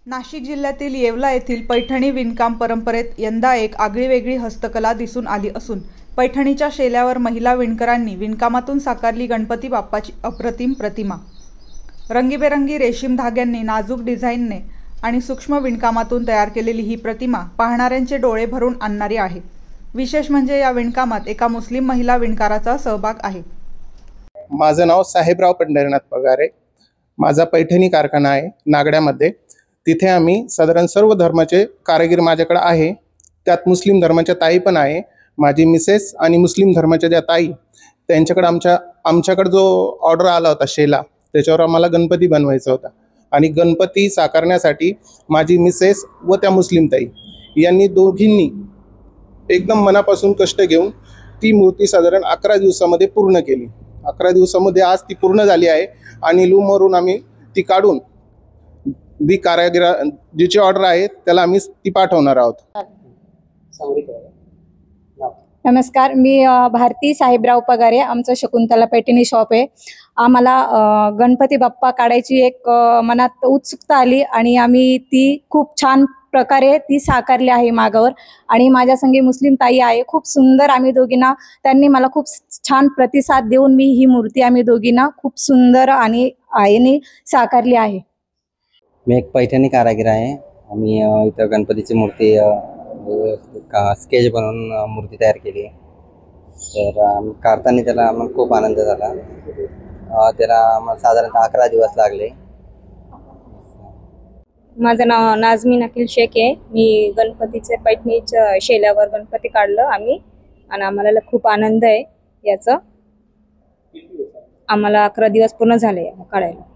नाशिक जिल्ह्यातील येवला येथील पैठणी विणकाम परंपरेत यंदा एक आगळीवेगळी हस्तकला दिसून आली असून पैठणीच्या शेल्यावर महिला विणकरांनी विणकामातून साकारली गणपती बाप्पाची अप्रतिम प्रतिमा। रंगीबेरंगी रेशीम धाग्यांनी नाजूक डिझाईनने आणि सूक्ष्म विणकामातून तयार केलेली ही प्रतिमा पाहणाऱ्यांचे डोळे भरून आणणारी आहे। विशेष म्हणजे या विणकामात एका मुस्लिम महिला विणकाराचा सहभाग आहे। माझं नाव साहेबराव पंढरीनाथ पगारे। माझा पैठणी कारखाना आहे नागड्यामध्ये। तिथे आम्ही साधारण सर्व धर्माचे कारागीर माझ्याकडे आहे। त्यात मुस्लिम धर्माच्या ताई पण आहे। माझी मिसेस आणि मुस्लिम धर्माच्या ज्या ताई त्यांच्याकडे आमच्याकडे जो ऑर्डर आला होता शेला, त्याच्यावर आम्हाला गणपती बनवायचा होता आणि गणपती साकारण्यासाठी माझी मिसेस व त्या मुस्लिम ताई यांनी दोघींनी एकदम मनापासून कष्ट घेऊन ती मूर्ती साधारण 11 दिवसामध्ये पूर्ण केली। 11 दिवसामध्ये आज ती पूर्ण झाली आहे आणि लूमवरून आम्ही ती काढून दी कारागिरा जिची ऑर्डर आहे त्याला आम्ही ती पाठवणार आहोत। नमस्कार, मी भारती साहेबराव पगारे। आमचं शकुंतला पैठणी शॉप आहे। आम्हाला गणपती बाप्पा काढायची एक मनात उत्सुकता आली आणि आम्ही ती खूप छान प्रकारे ती साकारली आहे मागावर। आणि माझ्या संगी मुस्लिम ताई आहे। खूप सुंदर आम्ही दोघींना त्यांनी मला खूप छान प्रतिसाद देऊन मी ही मूर्ती आम्ही दोघींना खूप सुंदर आणि आईने साकारली आहे। मी एक पैठणी कारागीर आहे। आम्ही इथं गणपतीची मूर्ती स्केच बनवून मूर्ती तयार केली। तर काढताना त्याला आम्हाला खूप आनंद झाला। त्याला आम्हाला साधारणतः 11 दिवस लागले। माझं नाव नाझमीन अकील शेख आहे। मी गणपतीचे पैठणीच्या शेल्यावर गणपती काढलं आम्ही आणि आम्हाला खूप आनंद आहे याचा। आम्हाला 11 दिवस पूर्ण झाले काढायला।